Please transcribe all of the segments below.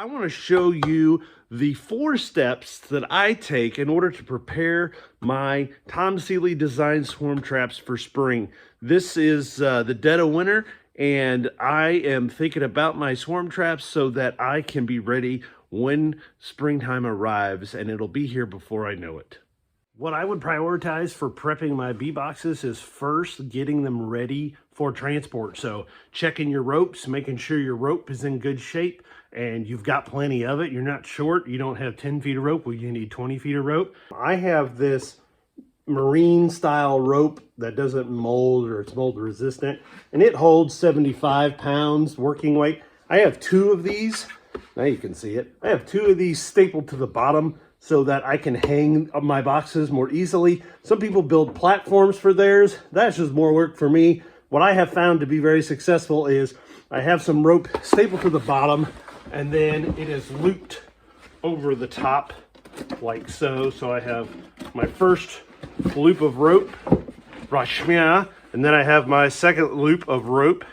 I want to show you the 4 steps that I take in order to prepare my Tom Seeley design swarm traps for spring. This is the dead of winter, and I am thinking about my swarm traps so that I can be ready when springtime arrives, and it'll be here before I know it. What I would prioritize for prepping my bee boxes is first getting them ready for transport. So checking your ropes, making sure your rope is in good shape and you've got plenty of it. You're not short. You don't have 10 feet of rope. Well, you need 20 feet of rope. I have this marine style rope that doesn't mold, or it's mold resistant, and it holds 75 pounds working weight. I have 2 of these. Now you can see it. I have 2 of these stapled to the bottom so that I can hang my boxes more easily. Some people build platforms for theirs. That's just more work for me. What I have found to be very successful is I have some rope stapled to the bottom, and then it is looped over the top like so. So I have my first loop of rope, and then I have my second loop of rope,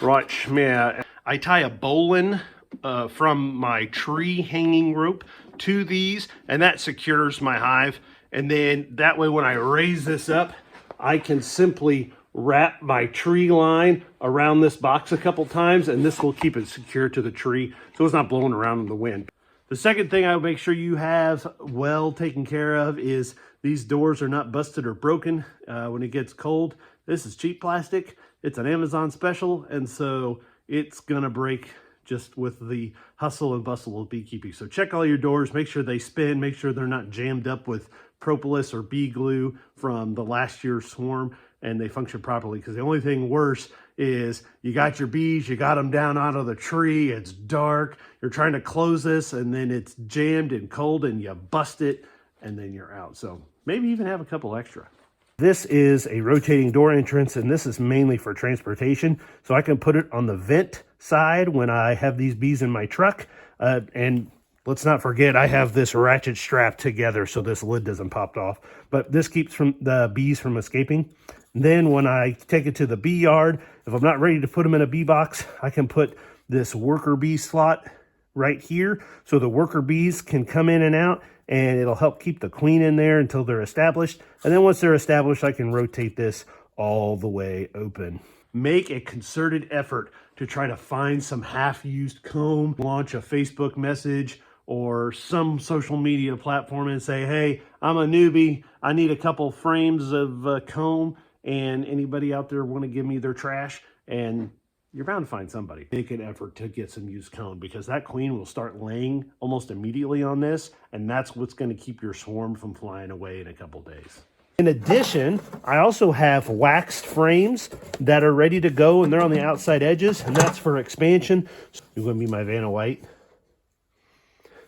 I tie a bowline from my tree hanging rope to these, and that secures my hive. And then that way, when I raise this up, I can simply wrap my tree line around this box a couple times, and this will keep it secure to the tree so it's not blowing around in the wind. The second thing I would make sure you have well taken care of is these doors are not busted or broken when it gets cold. This is cheap plastic. It's an Amazon special, and so it's gonna break just with the hustle and bustle of beekeeping. So check all your doors, make sure they spin, make sure they're not jammed up with propolis or bee glue from the last year's swarm, and they function properly. Because the only thing worse is you got your bees, you got them down out of the tree, it's dark, you're trying to close this, and then it's jammed and cold, and you bust it, and then you're out. So maybe even have a couple extra. This is a rotating door entrance, and this is mainly for transportation. So I can put it on the vent side when I have these bees in my truck. And let's not forget, I have this ratchet strap together so this lid doesn't pop off. But this keeps the bees from escaping. Then when I take it to the bee yard, if I'm not ready to put them in a bee box, I can put this worker bee slot right here so the worker bees can come in and out, and it'll help keep the queen in there until they're established. And then once they're established, I can rotate this all the way open. Make a concerted effort to try to find some half-used comb, launch a Facebook message or some social media platform and say, hey, I'm a newbie. I need a couple frames of comb, and anybody out there want to give me their trash? And you're bound to find somebody. Make an effort to get some used comb, because that queen will start laying almost immediately on this, and that's what's going to keep your swarm from flying away in a couple days. In addition, I also have waxed frames that are ready to go, and they're on the outside edges, and that's for expansion. So you're going to be my Vanna White.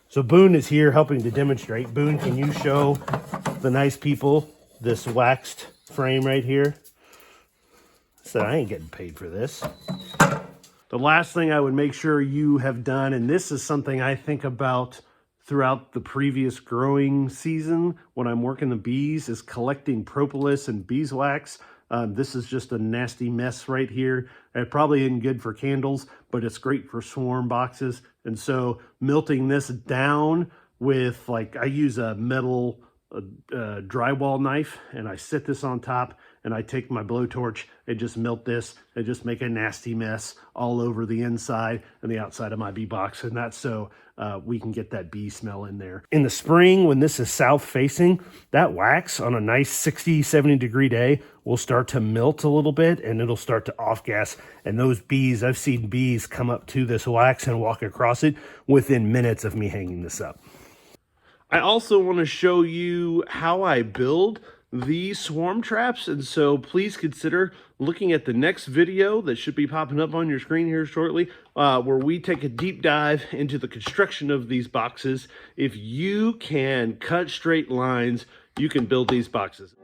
So Boone is here helping to demonstrate. Boone, can you show the nice people this waxed frame right here? So I ain't getting paid for this. The last thing I would make sure you have done, and this is something I think about throughout the previous growing season when I'm working the bees, is collecting propolis and beeswax. This is just a nasty mess right here. It probably isn't good for candles, but it's great for swarm boxes. And so melting this down with, like, I use a metal drywall knife, and I sit this on top, and I take my blowtorch and just melt this and just make a nasty mess all over the inside and the outside of my bee box. And that's so we can get that bee smell in there. In the spring, when this is south facing, that wax on a nice 60, 70 degree day will start to melt a little bit, and it'll start to off gas. And those bees, I've seen bees come up to this wax and walk across it within minutes of me hanging this up. I also want to show you how I build these swarm traps, and so please consider looking at the next video that should be popping up on your screen here shortly, where we take a deep dive into the construction of these boxes. If you can cut straight lines, you can build these boxes.